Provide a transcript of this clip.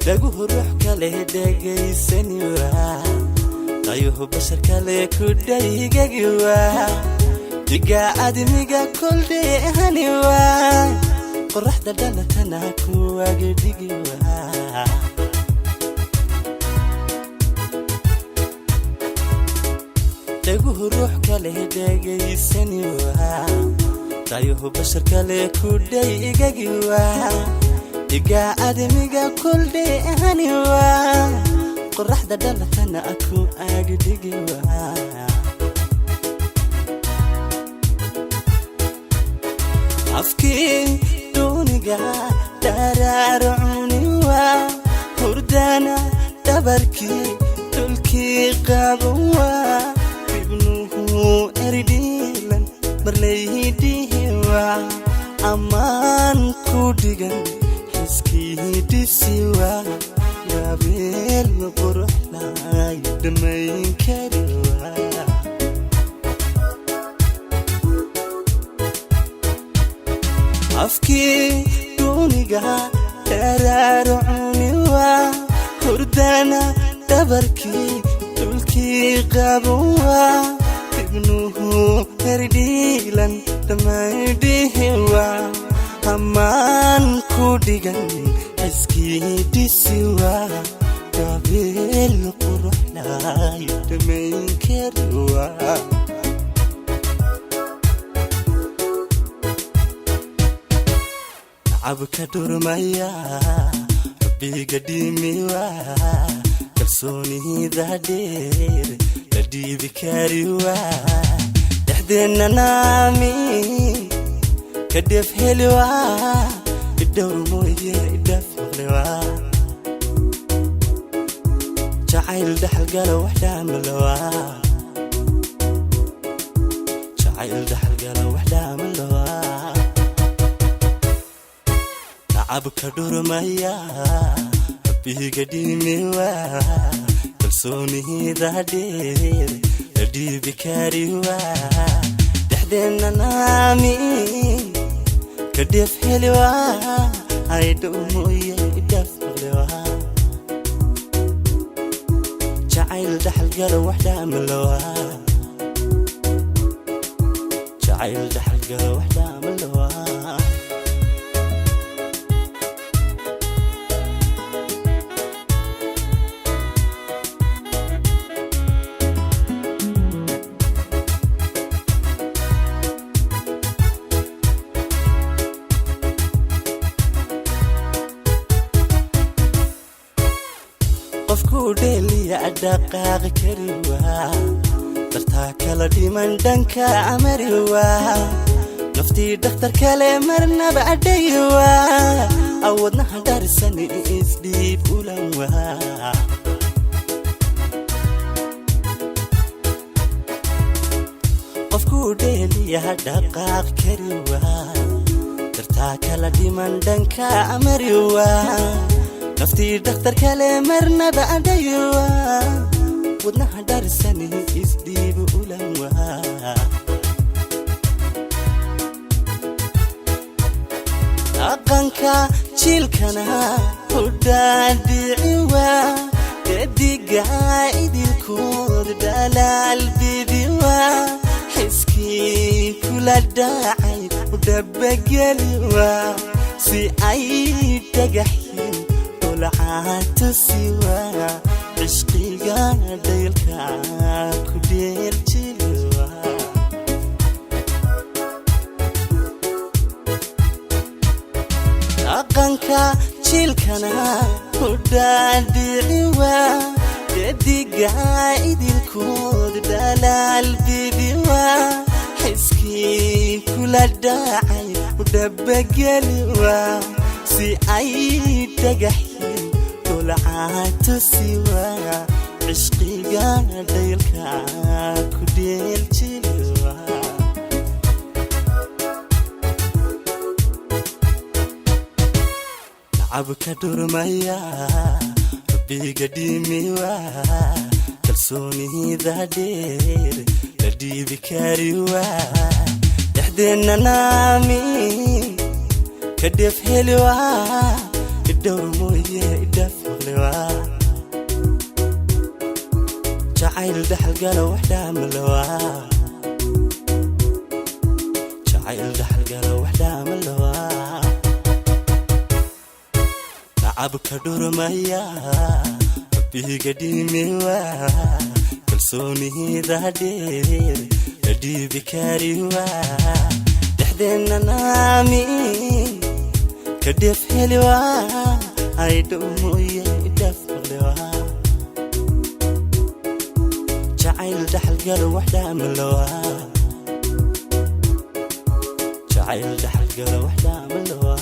dhaguhu ruux kale dhegaysan waa dayuhu bashar kale ku dhaygagi waa diga admiga kol dheehani waa qorraxda dhalatana ku agdhigi waa dhaguhu ruux kale dhegaysan waa dayuhu bashar kale ku dhaygagi waa diga admiga kol dheehani waa qorraxda dhalatana ku agdhigi waa afki duniga dararuni waa hurdana dabarki dulki qabuwa ibnuhu eridilan marlaydihi waa amaan ku dhigan iskidisiwa gabeel quruxlay dhamayn kariwa afki duniga dararuni waa hurdana dabarki dulki qabuwa ibnuhu eridilan dhamaydihi waa amaan ku dhigan iskidisiwa gabeel quruxlay dhamayn kariwa abka durmaya biga dimiwa kalsoonida dheer la dhiibi kariwa dhaxdeena naami kadef helwa idowr mooye idaf maqlewa jacayl dhaxal gala waxdhaamalawa jacayl dhaxal gala waxdhaamalawa abka durmaya biga dimiwa kalsoonida dheer la dhiibi kariwa dhaxdeena naami kadef helwa aydow mooye idaf maqlewa jacayl dhaxal gala waxdhaamalawa jacayl dhaxal gala waxdhaamalawa qofku dheeliya dhaqaaq kariwa dartaa kala dhiman dhanka amariwa naftii dhakhtar kale marnaba adhaywa awadnaha dharisan isdhiib ulanwa qofku dheeliya dhaqaaq kariwa dartaa kala dhiman dhanka amariwa naftii dhakhtar kale marnaba adhaywa wadnaha dharisan isdhiib ulanwa dhaqanka jiilkana u dhaadhiciwa dediga idilkood dhalaal bidiwa xiskii kula dhacay u dhabageliwa si ay dhagaxyin dulcaatu siwa cishqiga dhaylka ku dheeljiliwa dhaqanka jiilkana u dhaadhiciwa dediga idilkood dhalaal bidiwa xiskii kula dhacay u dhabageliwa si ay dhagaxyin dulcaatu siwa cishqiga dhaylka ku dheeljiliwa abka durmaya biga dimiwa kalsoonida dheer la dhiibi kariwa dhaxdeena naami kadef helwa idowr mooye idaf ملوا جعيل دحل قالوا وحدة ملوا جعيل دحل قالوا وحدة ملوا لعبك دور ميا ربي قديمي وا كلسوني ذادير ردي بكاري وا دحدنا نامي كدف هلوا هيدومو يدف هلوا جعيل دحل قالوا وحدة ملوا جعيل دحل قالوا وحدة ملوا